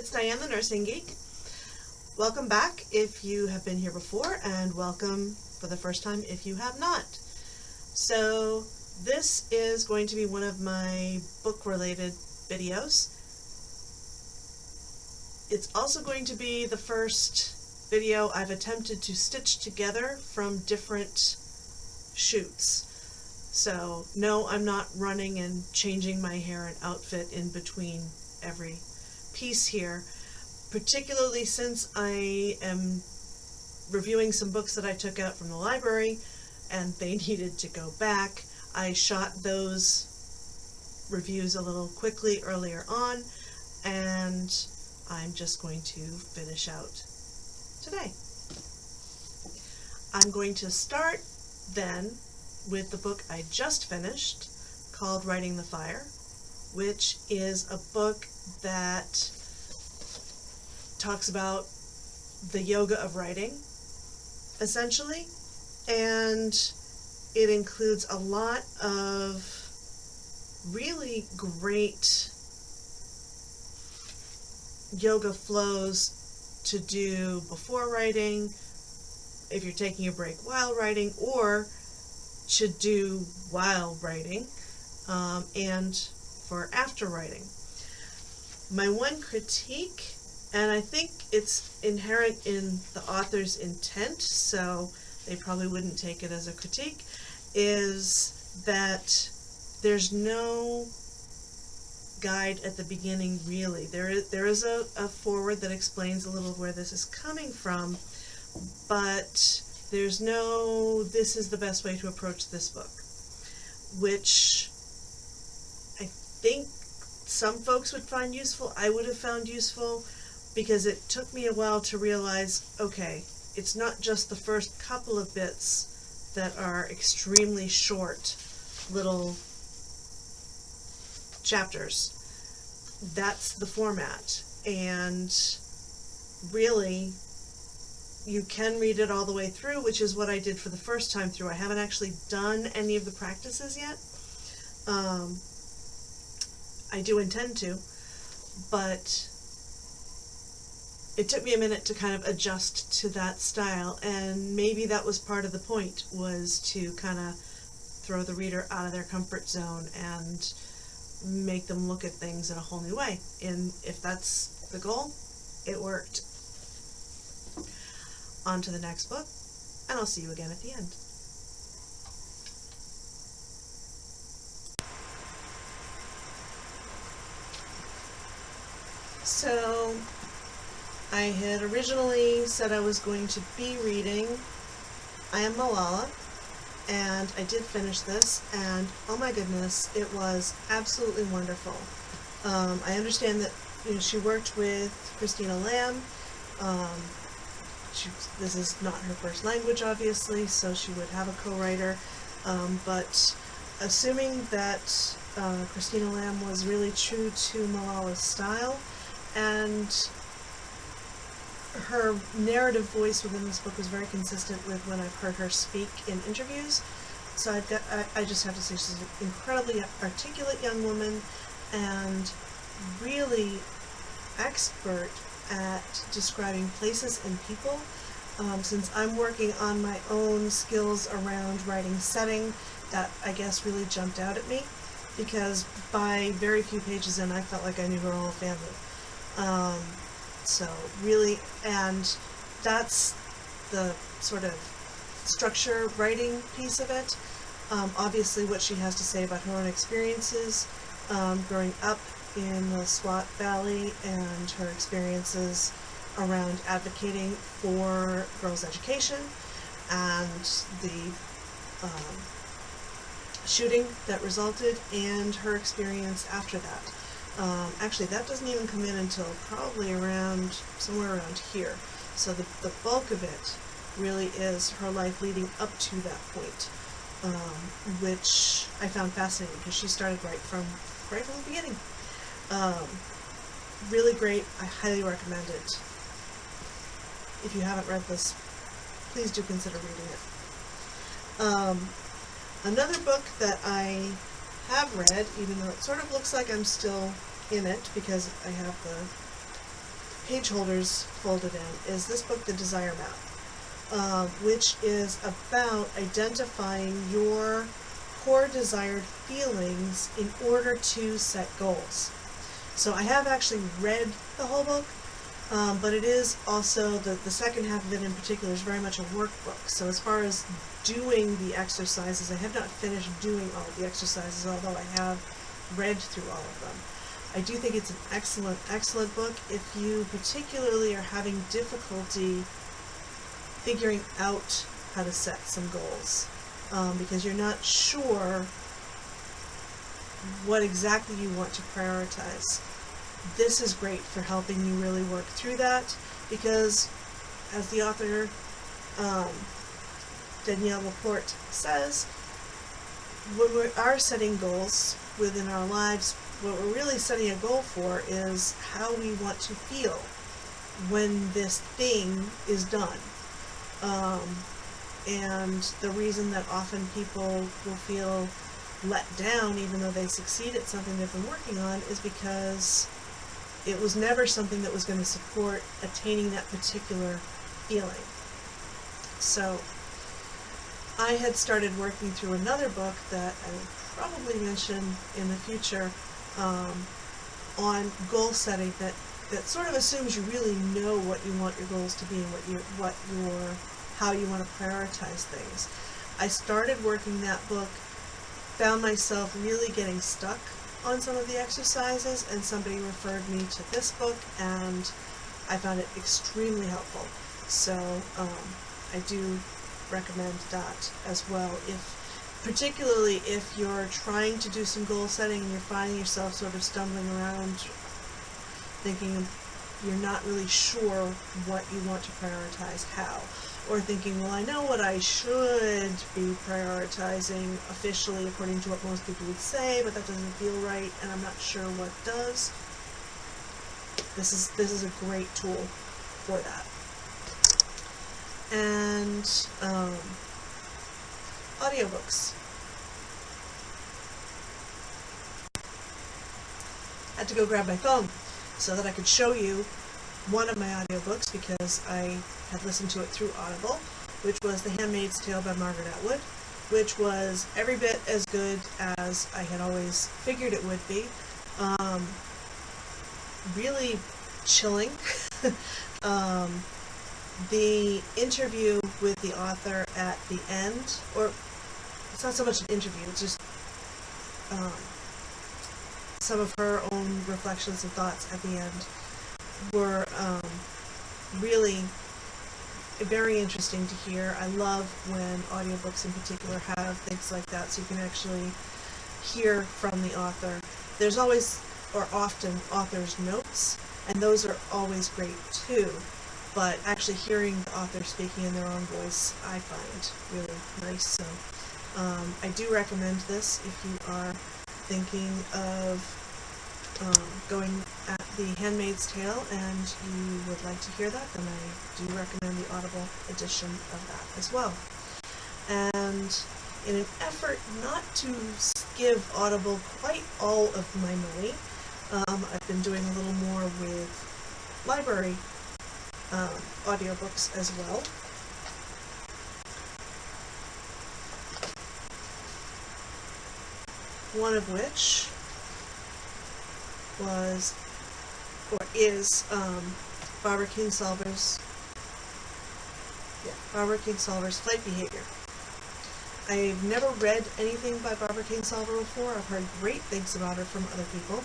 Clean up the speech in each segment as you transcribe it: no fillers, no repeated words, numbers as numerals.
it's Diane the Nursing Geek. Welcome back if you have been here before, and welcome for the first time if you have not. So this is going to be one of my book-related videos. It's also going to be the first video I've attempted to stitch together from different shoots. So no, I'm not running and changing my hair and outfit in between every piece here, particularly since I am reviewing some books that I took out from the library and they needed to go back. I shot those reviews a little quickly earlier on, and I'm just going to finish out today. I'm going to start then with the book I just finished called Writing the Fire, which is a book that talks about the yoga of writing, essentially, and it includes a lot of really great yoga flows to do before writing, if you're taking a break while writing, or to do while writing, and for after writing. My one critique, and I think it's inherent in the author's intent, so they probably wouldn't take it as a critique, is that there's no guide at the beginning, really. There is a foreword that explains a little where this is coming from, but there's no, this is the best way to approach this book, which I think some folks would find useful. I would have found useful because it took me a while to realize, okay, it's not just the first couple of bits that are extremely short little chapters. That's the format, and really you can read it all the way through, which is what I did for the first time through. I haven't actually done any of the practices yet. I do intend to, but it took me a minute to kind of adjust to that style, and maybe that was part of the point, was to kind of throw the reader out of their comfort zone and make them look at things in a whole new way. And if that's the goal, it worked. On to the next book, and I'll see you again at the end. So, I had originally said I was going to be reading I Am Malala, and I did finish this, and oh my goodness, it was absolutely wonderful. I understand that she worked with Christina Lamb. This is not her first language, obviously, so she would have a co-writer, but assuming that Christina Lamb was really true to Malala's style, and her narrative voice within this book was very consistent with when I've heard her speak in interviews. So I just have to say she's an incredibly articulate young woman and really expert at describing places and people. Since I'm working on my own skills around writing setting, that I guess really jumped out at me, because by very few pages in I felt like I knew her whole family. So really, and that's the sort of structure writing piece of it. Obviously what she has to say about her own experiences growing up in the Swat Valley and her experiences around advocating for girls' education and the shooting that resulted, and her experience after that. Actually, that doesn't even come in until probably around, somewhere around here. So the bulk of it really is her life leading up to that point, which I found fascinating because she started right from the beginning. Really great. I highly recommend it. If you haven't read this, please do consider reading it. Another book that I have read, even though it sort of looks like I'm still in it because I have page holders folded in is this book, The Desire Map, which is about identifying your core desired feelings in order to set goals. So I have actually read the whole book, but it is also, the second half of it in particular is very much a workbook. So as far as doing the exercises, I have not finished doing all of the exercises, although I have read through all of them. I do think it's an excellent, excellent book if you particularly are having difficulty figuring out how to set some goals, because you're not sure what exactly you want to prioritize. This is great for helping you really work through that, because as the author Danielle Laporte says, when we are setting goals within our lives, what we're really setting a goal for is how we want to feel when this thing is done. And the reason that often people will feel let down even though they succeed at something they've been working on is because it was never something that was going to support attaining that particular feeling. So I had started working through another book that I will probably mention in the future, on goal setting that sort of assumes you really know what you want your goals to be and how you want to prioritize things. I started working that book, found myself really getting stuck on some of the exercises, and somebody referred me to this book, and I found it extremely helpful. So I do recommend that as well, particularly if you're trying to do some goal setting and you're finding yourself sort of stumbling around thinking you're not really sure what you want to prioritize how, or thinking, well, I know what I should be prioritizing officially according to what most people would say, but that doesn't feel right and I'm not sure what does. This is a great tool for that. And audiobooks. I had to go grab my phone so that I could show you one of my audiobooks, because I had listened to it through Audible, which was The Handmaid's Tale by Margaret Atwood, which was every bit as good as I had always figured it would be. Really chilling. The interview with the author at the end, or it's not so much an interview, it's just some of her own reflections and thoughts at the end were really very interesting to hear. I love when audiobooks in particular have things like that, so you can actually hear from the author. There's always, or often, author's notes, and those are always great too. But actually hearing the author speaking in their own voice, I find really nice. So I do recommend this if you are thinking of going at The Handmaid's Tale and you would like to hear that, then I do recommend the Audible edition of that as well. And in an effort not to give Audible quite all of my money, I've been doing a little more with library audiobooks as well. One of which was, or is, Barbara Kingsolver's Flight Behavior. I've never read anything by Barbara Kingsolver before. I've heard great things about her from other people.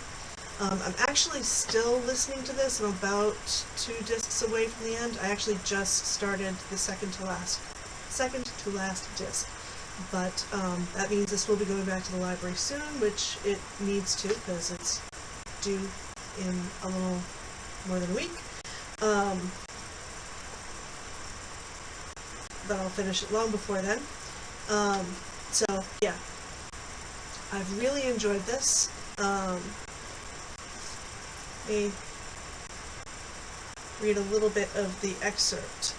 I'm actually still listening to this. I'm about 2 discs away from the end. I actually just started the second to last disc. But that means this will be going back to the library soon, which it needs to, because it's due in a little more than a week. But I'll finish it long before then. So yeah, I've really enjoyed this. Let me read a little bit of the excerpt,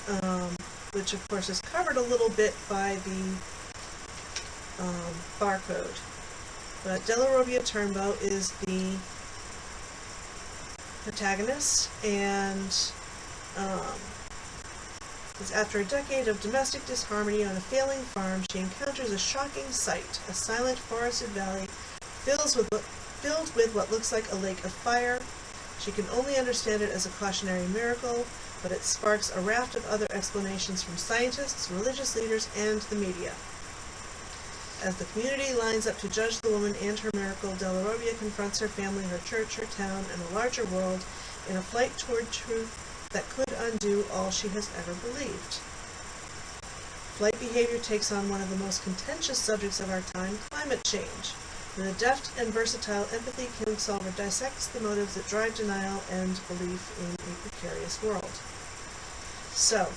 which of course is covered a little bit by the barcode. But Della Robbia Turnbow is the protagonist, and after a decade of domestic disharmony on a failing farm, she encounters a shocking sight: a silent forested valley filled with what looks like a lake of fire. She can only understand it as a cautionary miracle, but it sparks a raft of other explanations from scientists, religious leaders, and the media. As the community lines up to judge the woman and her miracle, Della Robbia confronts her family, her church, her town, and a larger world in a flight toward truth that could undo all she has ever believed. Flight behavior takes on one of the most contentious subjects of our time: climate change. With a deft and versatile empathy, Kingsolver dissects the motives that drive denial and belief in a precarious world. So,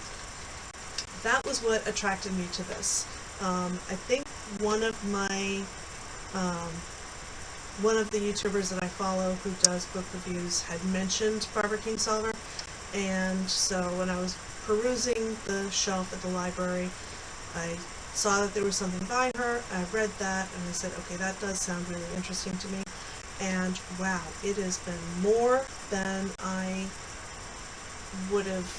that was what attracted me to this. I think one of the YouTubers that I follow who does book reviews had mentioned Barbara Kingsolver, and so when I was perusing the shelf at the library, I saw that there was something by her. I read that and I said, okay, that does sound really interesting to me. And wow, it has been more than I would have,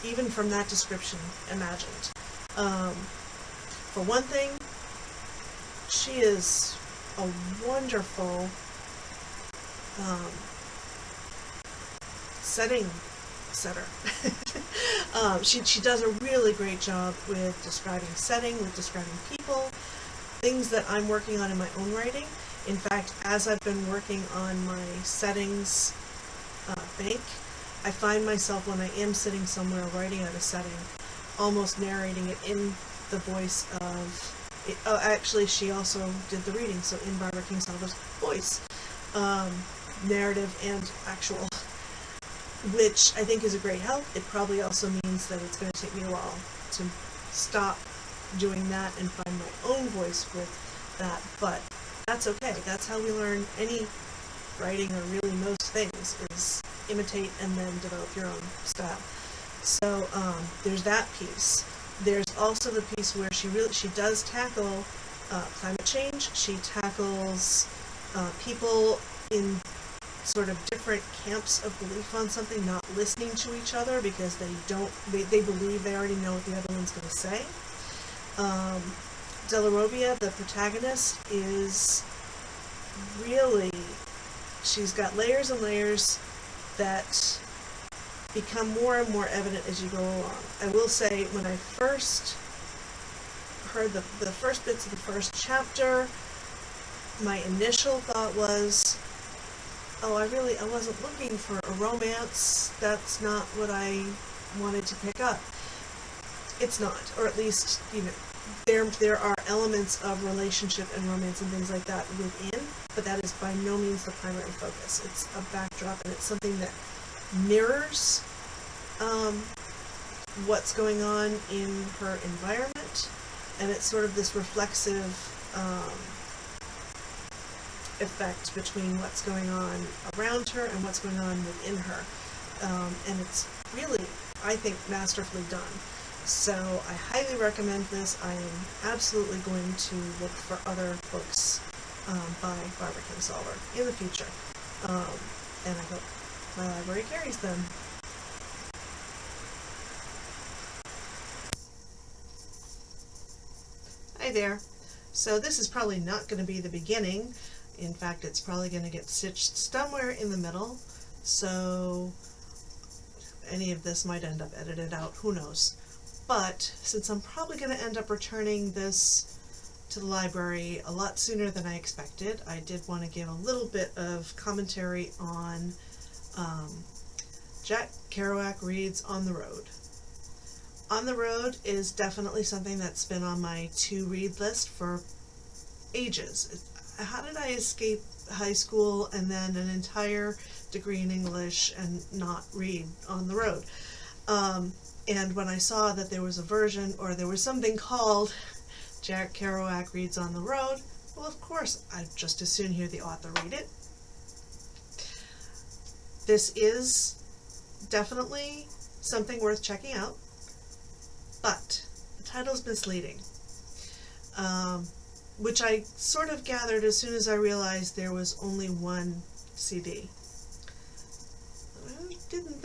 even from that description, imagined. For one thing, she is a wonderful setting setter. She does a really great job with describing setting, with describing people, things that I'm working on in my own writing. In fact, as I've been working on my settings bank, I find myself, when I am sitting somewhere writing out a setting, almost narrating it in the voice of it. Oh, actually, she also did the reading, so in Barbara Kingsolver's voice, narrative and actual, which I think is a great help. It probably also means that it's going to take me a while to stop doing that and find my own voice with that, but that's okay. That's how we learn any writing, or really most things, is imitate and then develop your own style. So there's that piece. There's also the piece where she does tackle climate change. She tackles people in sort of different camps of belief on something, not listening to each other because they believe they already know what the other one's going to say. Della Robbia, the protagonist, is really, she's got layers and layers that become more and more evident as you go along. I will say, when I first heard the first bits of the first chapter, my initial thought was, oh, I wasn't looking for a romance. That's not what I wanted to pick up. It's not, or at least, there are elements of relationship and romance and things like that within, but that is by no means the primary focus. It's a backdrop, and it's something that mirrors what's going on in her environment, and it's sort of this reflexive effect between what's going on around her and what's going on within her, and it's really, I think, masterfully done. So I highly recommend this. I am absolutely going to look for other books by Barbara Kingsolver in the future, and I hope my library carries them. Hi there. So this is probably not going to be the beginning. In fact, it's probably going to get stitched somewhere in the middle, so any of this might end up edited out, who knows. But since I'm probably going to end up returning this to the library a lot sooner than I expected, I did want to give a little bit of commentary on Jack Kerouac Reads On the Road. On the Road is definitely something that's been on my to-read list for ages. How did I escape high school and then an entire degree in English and not read On the Road? And when I saw that there was a version, or there was something called Jack Kerouac Reads On the Road, well, of course, I'd just as soon hear the author read it. This is definitely something worth checking out, but the title's misleading, which I sort of gathered as soon as I realized there was only one CD.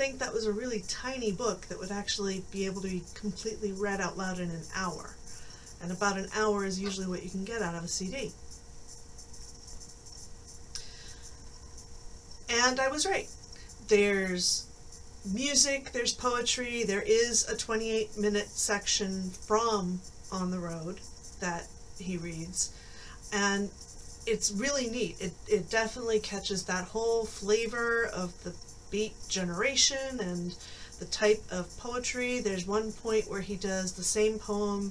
think that was a really tiny book that would actually be able to be completely read out loud in an hour. And about an hour is usually what you can get out of a CD. And I was right. There's music, there's poetry, there is a 28-minute section from On the Road that he reads, and it's really neat. It definitely catches that whole flavor of the Beat generation and the type of poetry. There's one point where he does the same poem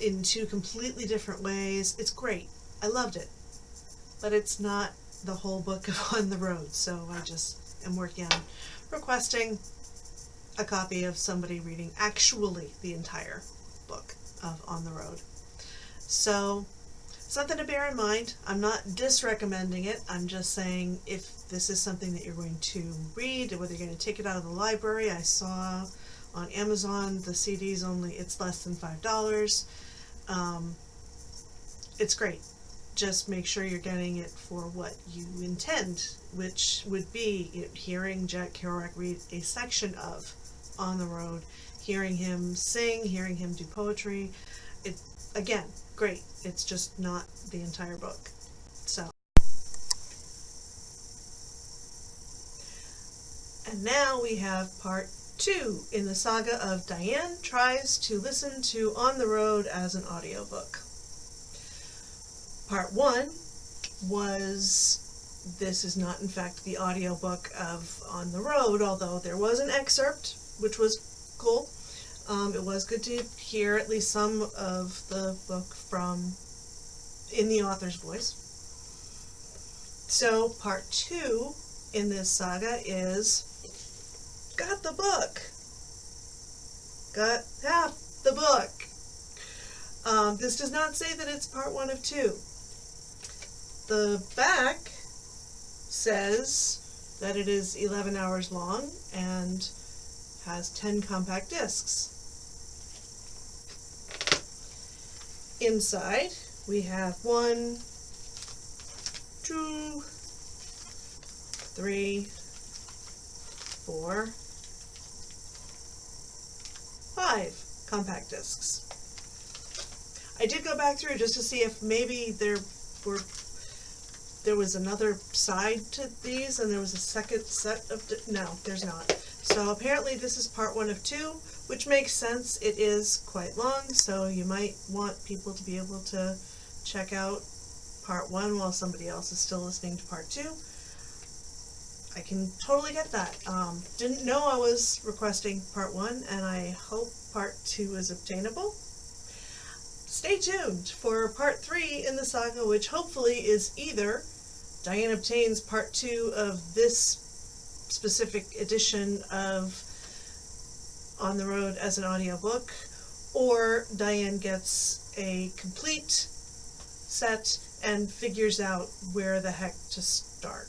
in two completely different ways. It's great. I loved it. But it's not the whole book of On the Road, so I just am working on requesting a copy of somebody reading actually the entire book of On the Road. So, something to bear in mind. I'm not disrecommending it. I'm just saying if this is something that you're going to read, whether you're going to take it out of the library. I saw on Amazon the CD's it's less than $5. It's great. Just make sure you're getting it for what you intend, which would be hearing Jack Kerouac read a section of On the Road, hearing him sing, hearing him do poetry. Again, great. It's just not the entire book. So. And now we have part 2 in the saga of Diane tries to listen to On the Road as an audiobook. Part 1 was, this is not in fact the audiobook of On the Road, although there was an excerpt, which was cool. It was good to hear at least some of the book in the author's voice. So part 2 in this saga is got the book. Got half the book. This does not say that it's part 1 of 2. The back says that it is 11 hours long and has 10 compact discs. Inside, we have 1, 2, 3, 4, 5 compact discs. I did go back through just to see if maybe there was another side to these and there was a second set of... No, there's not. So apparently this is part 1 of 2, which makes sense. It is quite long, so you might want people to be able to check out part 1 while somebody else is still listening to part 2. I can totally get that. Didn't know I was requesting part 1, and I hope part 2 is obtainable. Stay tuned for part 3 in the saga, which hopefully is either Diane obtains part 2 of this specific edition of On the Road as an audiobook, or Diane gets a complete set and figures out where the heck to start.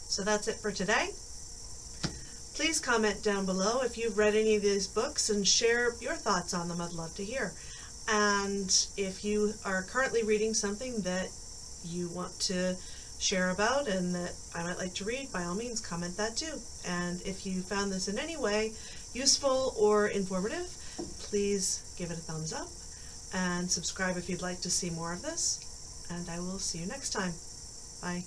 So that's it for today. Please comment down below if you've read any of these books and share your thoughts on them. I'd love to hear. And if you are currently reading something that you want to share about and that I might like to read, by all means comment that too. And if you found this in any way useful or informative, please give it a thumbs up and subscribe if you'd like to see more of this. And I will see you next time. Bye.